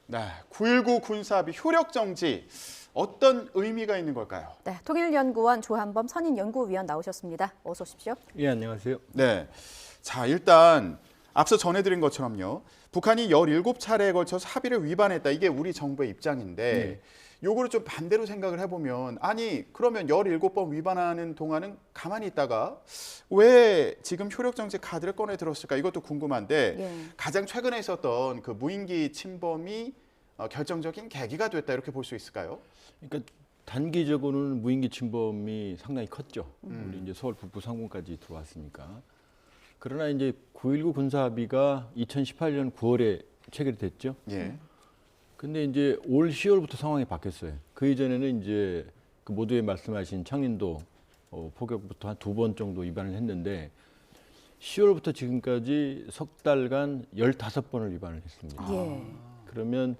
네, 9.19 군사합의 효력 정지 어떤 의미가 있는 걸까요? 네, 통일연구원 조한범 선임연구위원 나오셨습니다. 어서 오십시오. 예, 안녕하세요. 네, 자 일단 앞서 전해드린 것처럼요. 북한이 17차례에 걸쳐서 합의를 위반했다. 이게 우리 정부의 입장인데 요거를 좀 반대로 생각을 해보면 아니 그러면 17번 위반하는 동안은 가만히 있다가 왜 지금 효력정지 카드를 꺼내 들었을까 이것도 궁금한데 예. 가장 최근에 있었던 그 무인기 침범이 결정적인 계기가 됐다 이렇게 볼 수 있을까요? 그러니까 단기적으로는 무인기 침범이 상당히 컸죠. 우리 이제 서울 북부 상공까지 들어왔으니까. 그러나 이제 9.19 군사합의가 2018년 9월에 체결이 됐죠. 예. 근데 이제 올 10월부터 상황이 바뀌었어요. 그 이전에는 이제 그 모두에 말씀하신 창린도 포격부터 한 2번 정도 위반을 했는데 10월부터 지금까지 석 달간 15번을 위반을 했습니다. 예. 그러면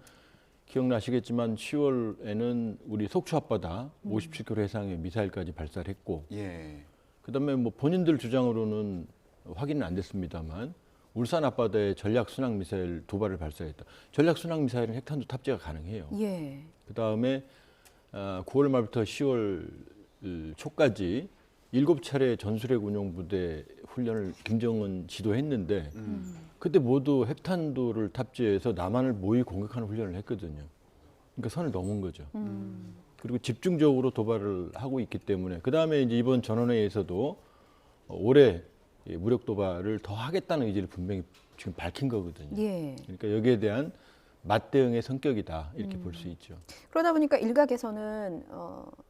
기억나시겠지만 10월에는 우리 속초 앞바다 57km 해상의 미사일까지 발사를 했고 예. 그다음에 뭐 본인들 주장으로는 확인은 안 됐습니다만 울산 앞바다에 전략 순항 미사일 2발을 발사했다. 전략 순항 미사일은 핵탄두 탑재가 가능해요. 예. 그다음에 9월 말부터 10월 초까지 7차례 전술핵 운용 부대 훈련을 김정은 지도했는데 그때 모두 핵탄두를 탑재해서 남한을 모의 공격하는 훈련을 했거든요. 그러니까 선을 넘은 거죠. 그리고 집중적으로 도발을 하고 있기 때문에 그다음에 이제 이번 전원회의에서도 올해 무력 도발을 더 하겠다는 의지를 분명히 지금 밝힌 거거든요. 예. 그러니까 여기에 대한 맞대응의 성격이다 이렇게 볼 수 있죠. 그러다 보니까 일각에서는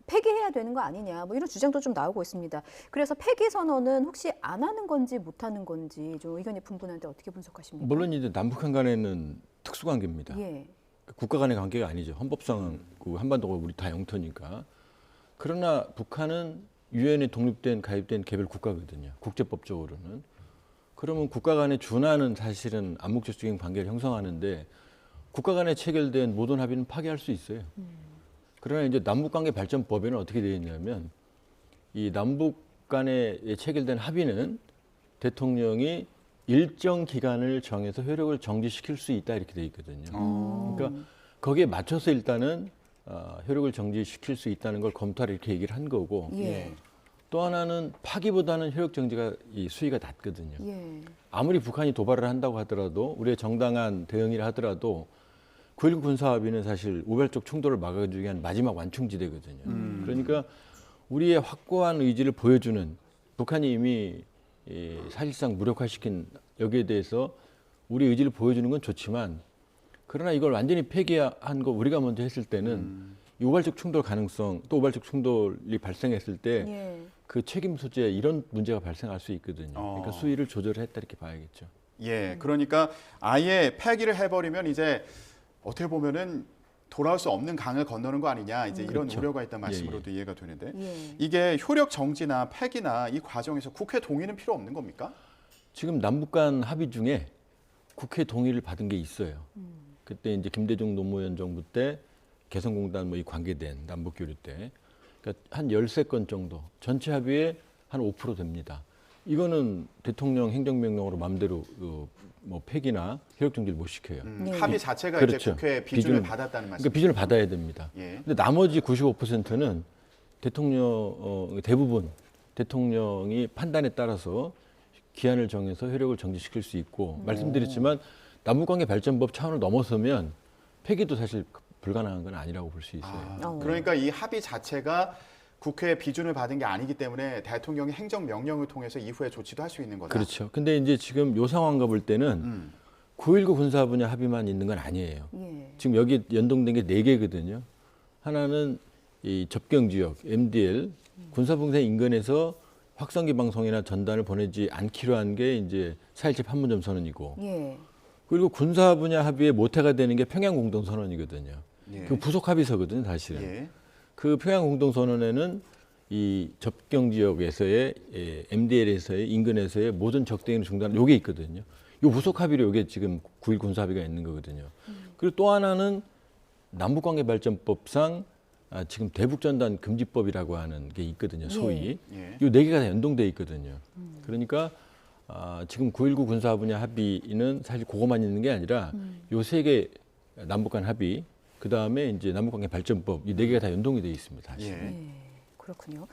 폐기해야 되는 거 아니냐 뭐 이런 주장도 좀 나오고 있습니다. 그래서 폐기 선언은 혹시 안 하는 건지 못 하는 건지 좀 의견이 분분한데 어떻게 분석하십니까? 물론 이제 남북한 간에는 특수관계입니다. 예. 국가 간의 관계가 아니죠. 헌법상 그 한반도가 우리 다 영토니까. 그러나 북한은 유엔에 독립된 가입된 개별 국가거든요. 국제법적으로는. 그러면 국가 간에 준하는 사실은 암묵적인 관계를 형성하는데 국가 간에 체결된 모든 합의는 파기할 수 있어요. 그러나 이제 남북관계 발전법에는 어떻게 되어 있냐면 이 남북 간에 체결된 합의는 대통령이 일정 기간을 정해서 효력을 정지시킬 수 있다 이렇게 되어 있거든요. 그러니까 거기에 맞춰서 일단은 효력을 정지시킬 수 있다는 걸 검토하라 이렇게 얘기를 한 거고 예. 또 하나는 파기보다는 효력 정지가 이 수위가 낮거든요. 예. 아무리 북한이 도발을 한다고 하더라도 우리의 정당한 대응이라 하더라도 9.19 군사합의는 사실 우발적 충돌을 막아주기 위한 마지막 완충지대거든요. 그러니까 우리의 확고한 의지를 보여주는 북한이 이미 사실상 무력화시킨 여기에 대해서 우리 의지를 보여주는 건 좋지만 그러나 이걸 완전히 폐기한 거 우리가 먼저 했을 때는 이 우발적 충돌 가능성 또 우발적 충돌이 발생했을 때 예. 그 책임 소재 이런 문제가 발생할 수 있거든요. 그러니까 수위를 조절했다 이렇게 봐야겠죠. 예. 그러니까 아예 폐기를 해버리면 이제 어떻게 보면은 돌아올 수 없는 강을 건너는 거 아니냐 이제 이런 그렇죠. 우려가 있다는 말씀으로도 이해가 되는데 예. 이게 효력 정지나 폐기나 이 과정에서 국회 동의는 필요 없는 겁니까? 지금 남북 간 합의 중에 국회 동의를 받은 게 있어요. 그때 이제 김대중 노무현 정부 때 개성공단 뭐 이 관계된 남북 교류 때 그러니까 한 13건 정도 전체 합의의 한 5% 됩니다. 이거는 대통령 행정명령으로 마음대로 뭐 폐기나 효력 정지를 못 시켜요. 네. 합의 자체가 이제 그렇죠. 국회 비준을 받았다는 말씀. 그러니까 비준을 받아야 됩니다. 예. 근데 나머지 95%는 대통령 대부분 대통령이 판단에 따라서 기한을 정해서 효력을 정지시킬 수 있고 말씀드렸지만 남북관계 발전법 차원을 넘어서면 폐기도 사실 불가능한 건 아니라고 볼 수 있어요. 그러니까 이 합의 자체가 국회 비준을 받은 게 아니기 때문에 대통령이 행정명령을 통해서 이후에 조치도 할 수 있는 거다. 그렇죠. 근데 이제 지금 요 상황과 볼 때는 9.19 군사 분야 합의만 있는 건 아니에요. 예. 지금 여기 연동된 게 4개거든요. 하나는 이 접경 지역 MDL 군사분계 인근에서 확성기 방송이나 전단을 보내지 않기로 한 게 이제 4.17 판문점 선언이고 예. 그리고 군사 분야 합의의 모태가 되는 게 평양 공동 선언이거든요. 예. 그 부속 합의서거든요, 사실은. 예. 그 평양 공동 선언에는 이 접경 지역에서의 MDL에서의 인근에서의 모든 적대행위 중단 요게 있거든요. 요 부속 합의로 요게 지금 9.19 군사 합의가 있는 거거든요. 그리고 또 하나는 남북관계발전법상 지금 대북전단 금지법이라고 하는 게 있거든요, 소위. 예. 요 4개가 다 연동돼 있거든요. 그러니까 지금 9.19 군사 분야 합의는 사실 그것만 있는 게 아니라 요 3개 남북 간 합의, 그 다음에 이제 남북관계 발전법 이 네 개가 다 연동이 되어 있습니다. 사실. 예. 네, 그렇군요.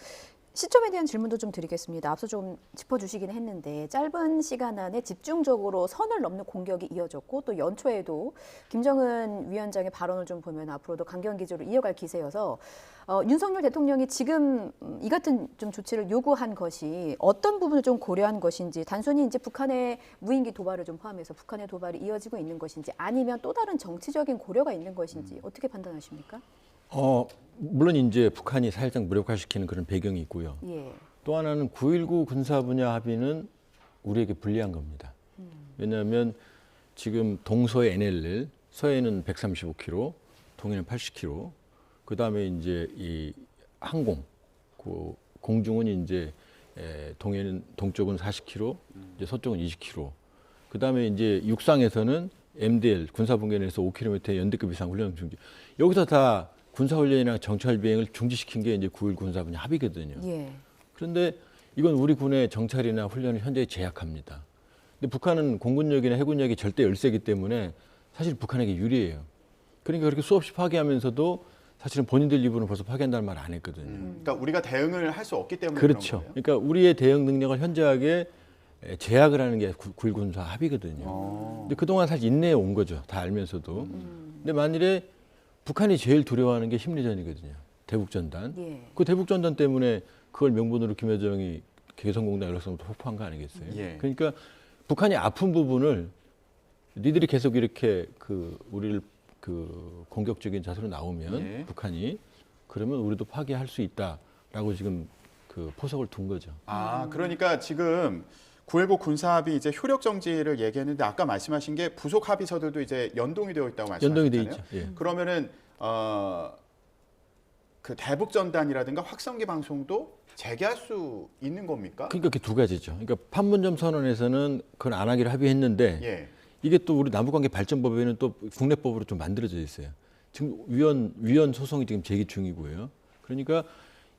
시점에 대한 질문도 좀 드리겠습니다. 앞서 좀 짚어주시긴 했는데 짧은 시간 안에 집중적으로 선을 넘는 공격이 이어졌고 또 연초에도 김정은 위원장의 발언을 좀 보면 앞으로도 강경 기조를 이어갈 기세여서 윤석열 대통령이 지금 이 같은 좀 조치를 요구한 것이 어떤 부분을 좀 고려한 것인지 단순히 이제 북한의 무인기 도발을 좀 포함해서 북한의 도발이 이어지고 있는 것인지 아니면 또 다른 정치적인 고려가 있는 것인지 어떻게 판단하십니까? 물론 이제 북한이 사실상 무력화시키는 그런 배경이 있고요. 예. 또 하나는 9.19 군사 분야 합의는 우리에게 불리한 겁니다. 왜냐하면 지금 동서의 NLL, 서해는 135km, 동해는 80km, 그 다음에 이제 이 항공, 그 공중은 이제 동해는 동쪽은 40km, 이제 서쪽은 20km. 그 다음에 이제 육상에서는 MDL 군사 분계선에서 5km의 연대급 이상 훈련 중지. 여기서 다 군사훈련이나 정찰 비행을 중지시킨 게 이제 9.19 군사분야 합의거든요. 예. 그런데 이건 우리 군의 정찰이나 훈련을 현저히 제약합니다. 근데 북한은 공군력이나 해군력이 절대 열세기 때문에 사실 북한에게 유리해요. 그러니까 그렇게 수없이 파괴하면서도 사실은 본인들 입으로는 벌써 파괴한다는 말 안 했거든요. 그러니까 우리가 대응을 할 수 없기 때문에 그렇죠. 그런 거예요? 그러니까 우리의 대응 능력을 현저하게 제약을 하는 게 9.19 군사 합의거든요. 근데 그동안 사실 인내해 온 거죠. 다 알면서도. 근데 만일에 북한이 제일 두려워하는 게 심리전이거든요. 대북전단. 예. 그 대북전단 때문에 그걸 명분으로 김여정이 개성공단 연락선부터 폭파한 거 아니겠어요? 예. 그러니까 북한이 아픈 부분을 니들이 계속 이렇게 우리를 공격적인 자세로 나오면 예. 북한이 그러면 우리도 파괴할 수 있다라고 지금 포석을 둔 거죠. 그러니까 지금 9.19 군사합의 이제 효력 정지를 얘기했는데 아까 말씀하신 게 부속 합의서들도 이제 연동이 되어 있다고 말씀하셨잖아요. 연동이 돼 있죠. 예. 그러면은 그 대북 전단이라든가 확성기 방송도 재개할 수 있는 겁니까? 그러니까 그 두 가지죠. 그러니까 판문점 선언에서는 그건 안 하기로 합의했는데 예. 이게 또 우리 남북관계 발전법에는 또 국내법으로 좀 만들어져 있어요. 지금 위헌 소송이 지금 제기 중이고요. 그러니까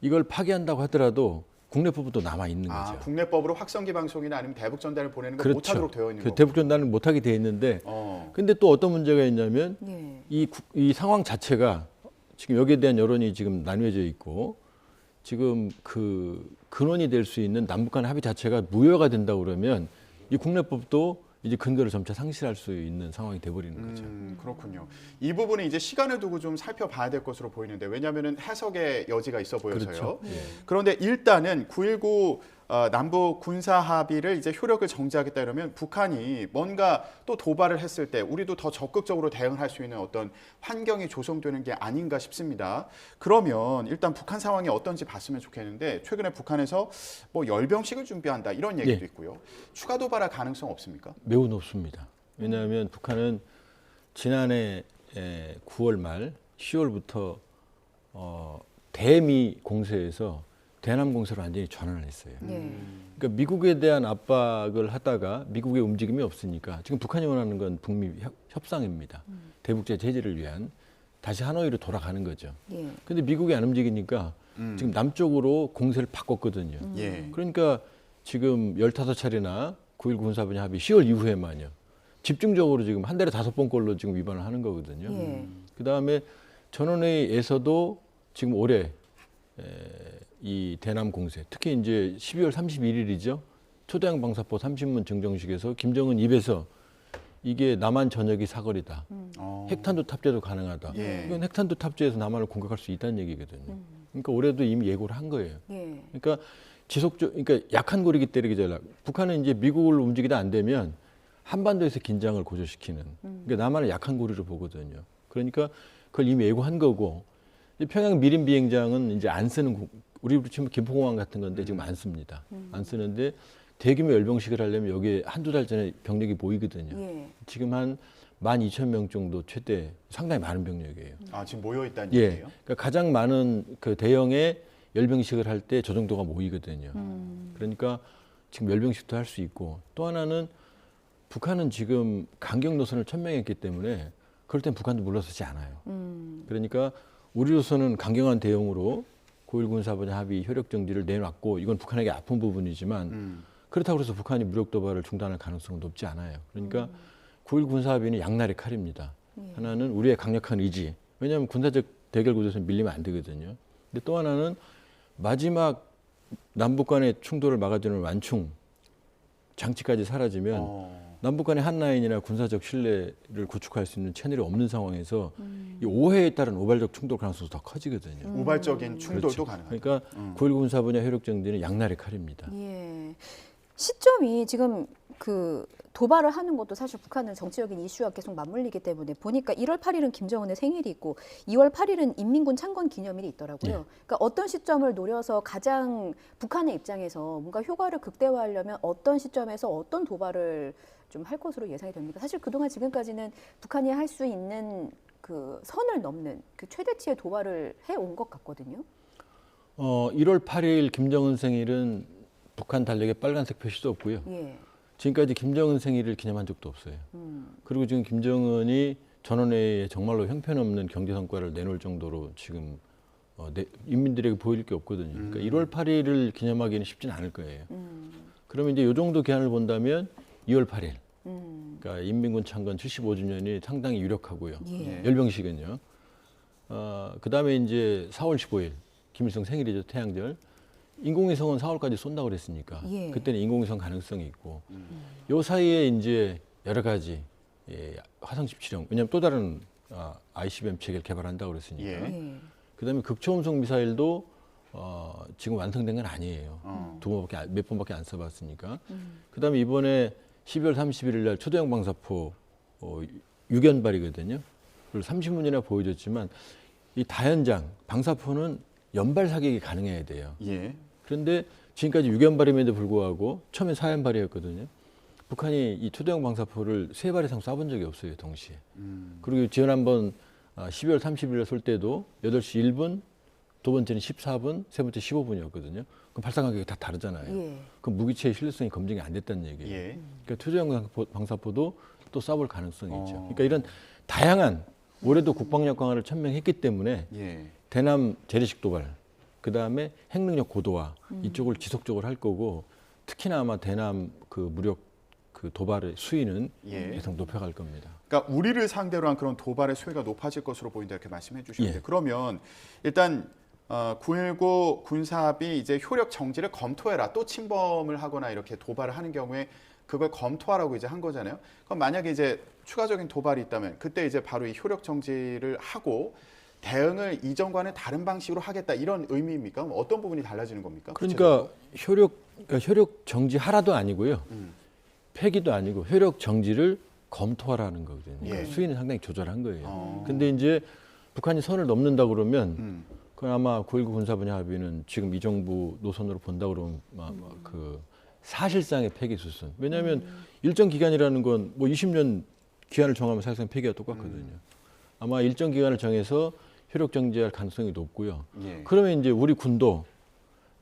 이걸 파기한다고 하더라도 국내법은 또 남아 있는 거죠. 국내법으로 확성기 방송이나 아니면 대북 전단을 보내는 걸 그렇죠. 못하도록 되어 있는 거고. 대북 전단은 못하게 돼 있는데, 어. 근데 또 어떤 문제가 있냐면 예. 이 상황 자체가 지금 여기에 대한 여론이 지금 나뉘어져 있고 지금 근원이 될 수 있는 남북 간 합의 자체가 무효가 된다 그러면 이 국내법도 이제 근거를 점차 상실할 수 있는 상황이 돼버리는 거죠. 그렇군요. 이 부분은 이제 시간을 두고 좀 살펴봐야 될 것으로 보이는데 왜냐하면 해석의 여지가 있어 보여서요. 그렇죠. 예. 그런데 일단은 9.19 남북 군사 합의를 이제 효력을 정지하겠다 이러면 북한이 뭔가 또 도발을 했을 때 우리도 더 적극적으로 대응할 수 있는 어떤 환경이 조성되는 게 아닌가 싶습니다. 그러면 일단 북한 상황이 어떤지 봤으면 좋겠는데 최근에 북한에서 뭐 열병식을 준비한다 이런 얘기도 예. 있고요. 추가 도발할 가능성 없습니까? 매우 높습니다. 왜냐하면 북한은 지난해 9월 말 10월부터 대미 공세에서 대남 공세로 완전히 전환을 했어요. 예. 그러니까 미국에 대한 압박을 하다가 미국의 움직임이 없으니까 지금 북한이 원하는 건 북미 협상입니다. 대북제 제재를 위한 다시 하노이로 돌아가는 거죠. 예. 근데 미국이 안 움직이니까 지금 남쪽으로 공세를 바꿨거든요. 예. 그러니까 지금 15차례나 9.19 군사분야 합의 10월 이후에만요. 집중적으로 지금 한 달에 5번꼴로 지금 위반을 하는 거거든요. 예. 그다음에 전원회의에서도 지금 올해 이 대남 공세, 특히 이제 12월 31일이죠. 초대형 방사포 30문 증정식에서 김정은 입에서 이게 남한 전역이 사거리다. 핵탄두 탑재도 가능하다. 예. 이건 핵탄두 탑재해서 남한을 공격할 수 있다는 얘기거든요. 그러니까 올해도 이미 예고를 한 거예요. 예. 그러니까 그러니까 약한 고리기 때리기 전략. 북한은 이제 미국을 움직이다 안 되면 한반도에서 긴장을 고조시키는. 그러니까 남한을 약한 고리로 보거든요. 그러니까 그걸 이미 예고한 거고. 평양 미림 비행장은 이제 안 쓰는 우리 지금 김포공항 같은 건데 지금 안 씁니다. 안 쓰는데 대규모 열병식을 하려면 여기에 한두 달 전에 병력이 모이거든요. 예. 지금 한 12,000명 정도 최대 상당히 많은 병력이에요. 지금 모여 있다는 예. 얘기예요? 그러니까 가장 많은 그 대형의 열병식을 할 때 저 정도가 모이거든요. 그러니까 지금 열병식도 할 수 있고 또 하나는 북한은 지금 강경 노선을 천명했기 때문에 그럴 땐 북한도 물러서지 않아요. 그러니까 우리로서는 강경한 대응으로 9.19 군사분야 합의 효력 정지를 내놨고 이건 북한에게 아픈 부분이지만 그렇다고 해서 북한이 무력 도발을 중단할 가능성은 높지 않아요. 그러니까 9.19 군사 합의는 양날의 칼입니다. 하나는 우리의 강력한 의지. 왜냐하면 군사적 대결 구도에서 밀리면 안 되거든요. 근데 또 하나는 마지막 남북 간의 충돌을 막아주는 완충 장치까지 사라지면 남북 간의 한 라인이나 군사적 신뢰를 구축할 수 있는 채널이 없는 상황에서 이 오해에 따른 우발적 충돌 가능성이 더 커지거든요. 우발적인 충돌도 그렇죠. 가능하다. 그러니까 9.19 군사 분야 효력 정지는 양날의 칼입니다. 예. 시점이 지금 그 도발을 하는 것도 사실 북한은 정치적인 이슈와 계속 맞물리기 때문에 보니까 1월 8일은 김정은의 생일이 있고 2월 8일은 인민군 창건 기념일이 있더라고요. 예. 그러니까 어떤 시점을 노려서 가장 북한의 입장에서 뭔가 효과를 극대화하려면 어떤 시점에서 어떤 도발을 좀 할 것으로 예상이 됩니까? 사실 그동안 지금까지는 북한이 할 수 있는 그 선을 넘는 그 최대치의 도발을 해온 것 같거든요. 1월 8일 김정은 생일은 북한 달력에 빨간색 표시도 없고요. 예. 지금까지 김정은 생일을 기념한 적도 없어요. 그리고 지금 김정은이 전원회의에 정말로 형편없는 경제 성과를 내놓을 정도로 지금 인민들에게 보일 게 없거든요. 그러니까 1월 8일을 기념하기는 쉽지는 않을 거예요. 그러면 이제 이 정도 기한을 본다면 2월 8일, 그러니까 인민군 창건 75주년이 상당히 유력하고요. 예. 열병식은요. 그 다음에 이제 4월 15일 김일성 생일이죠, 태양절. 인공위성은 4월까지 쏜다고 그랬으니까 예. 그때는 인공위성 가능성이 있고 요 사이에 이제 여러 가지 화성 17형 왜냐하면 또 다른 ICBM 체계를 개발한다고 그랬으니까 예. 예. 그다음에 극초음속 미사일도 지금 완성된 건 아니에요. 몇 번밖에 안 써봤으니까. 그다음에 이번에 12월 31일 날 초대형 방사포 6연발이거든요. 그리고 30문이나 보여줬지만 이 다연장 방사포는 연발 사격이 가능해야 돼요. 예. 그런데 지금까지 6연발임에도 불구하고 처음엔 4연발이었거든요. 북한이 이 초대형 방사포를 3발 이상 쏴본 적이 없어요, 동시에. 그리고 지난번 12월 30일에 쏠 때도 8시 1분, 두 번째는 14분, 세 번째 15분이었거든요. 그럼 발사 간격이 다 다르잖아요. 예. 그럼 무기체의 신뢰성이 검증이 안 됐다는 얘기예요. 예. 그러니까 초대형 방사포도 또 쏴볼 가능성이 있죠. 그러니까 이런 다양한 올해도 국방력 강화를 천명했기 때문에 예. 대남 재래식 도발, 그 다음에 핵능력 고도화 이쪽을 지속적으로 할 거고 특히나 아마 대남 그 무력 그 도발의 수위는 예. 계속 높여갈 겁니다. 그러니까 우리를 상대로 한 그런 도발의 수위가 높아질 것으로 보인다 이렇게 말씀해 주셨는데 예. 그러면 일단 9.19 군사합의 이제 효력 정지를 검토해라. 또 침범을 하거나 이렇게 도발을 하는 경우에 그걸 검토하라고 이제 한 거잖아요. 그럼 만약에 이제 추가적인 도발이 있다면 그때 이제 바로 이 효력 정지를 하고 대응을 이전과는 다른 방식으로 하겠다 이런 의미입니까? 그럼 어떤 부분이 달라지는 겁니까? 그러니까 효력 정지하라도 아니고요. 폐기도 아니고 효력 정지를 검토하라는 거거든요. 예. 수위는 상당히 조절한 거예요. 근데 이제 북한이 선을 넘는다 그러면 그건 아마 9.19 군사 분야 합의는 지금 이 정부 노선으로 본다 그러면 그 사실상의 폐기 수순. 왜냐하면 일정 기간이라는 건 뭐 20년 기한을 정하면 사실상 폐기가 똑같거든요. 아마 일정 기간을 정해서 효력 정지할 가능성이 높고요. 예. 그러면 이제 우리 군도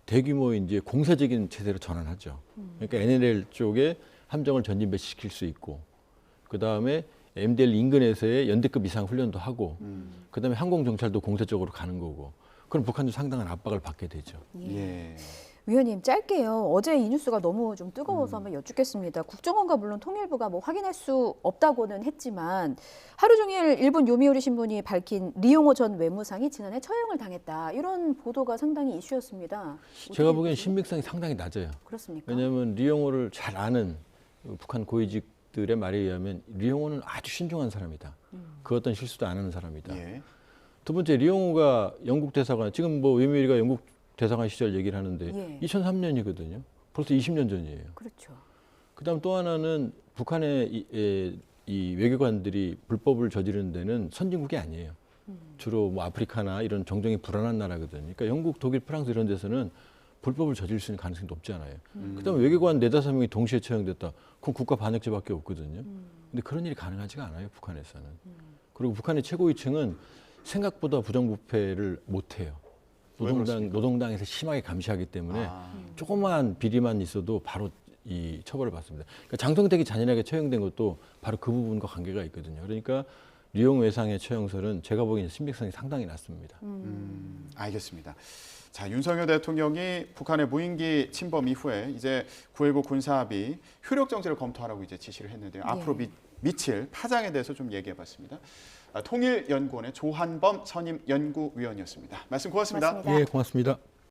대규모 이제 공세적인 체제로 전환하죠. 그러니까 NLL 쪽에 함정을 전진 배치시킬 수 있고, 그 다음에 MDL 인근에서의 연대급 이상 훈련도 하고, 그 다음에 항공 정찰도 공세적으로 가는 거고, 그럼 북한도 상당한 압박을 받게 되죠. 예. 위원님 짧게요. 어제 이 뉴스가 너무 좀 뜨거워서 한번 여쭙겠습니다. 국정원과 물론 통일부가 뭐 확인할 수 없다고는 했지만 하루 종일 일본 요미우리 신문이 밝힌 리용호 전 외무상이 지난해 처형을 당했다. 이런 보도가 상당히 이슈였습니다. 제가 보기엔 신빙성이 상당히 낮아요. 그렇습니까? 왜냐하면 리용호를 잘 아는 북한 고위직들의 말에 의하면 리용호는 아주 신중한 사람이다. 그 어떤 실수도 안 하는 사람이다. 예. 두 번째 리용호가 영국 대사관, 지금 뭐 외무위가 영국 대사관 시절 얘기를 하는데 예. 2003년이거든요. 벌써 20년 전이에요. 그렇죠. 그다음 또 하나는 북한의 이 외교관들이 불법을 저지르는 데는 선진국이 아니에요. 주로 뭐 아프리카나 이런 정정이 불안한 나라거든요. 그러니까 영국, 독일, 프랑스 이런 데서는 불법을 저질 수 있는 가능성이 높지 않아요. 그다음에 외교관 4-5명이 동시에 처형됐다. 그럼 국가 반역죄밖에 없거든요. 근데 그런 일이 가능하지가 않아요, 북한에서는. 그리고 북한의 최고위층은 생각보다 부정부패를 못해요. 노동당에서 심하게 감시하기 때문에 조그마한 비리만 있어도 바로 이 처벌을 받습니다. 그러니까 장성택이 잔인하게 처형된 것도 바로 그 부분과 관계가 있거든요. 그러니까 리용 외상의 처형설은 제가 보기에는 신빙성이 상당히 낮습니다. 알겠습니다. 자, 윤석열 대통령이 북한의 무인기 침범 이후에 이제 9.19 군사합의 효력 정지를 검토하라고 이제 지시를 했는데요. 앞으로 미칠 파장에 대해서 좀 얘기해봤습니다. 통일연구원의 조한범 선임 연구위원이었습니다. 말씀 고맙습니다. 고맙습니다. 예, 고맙습니다.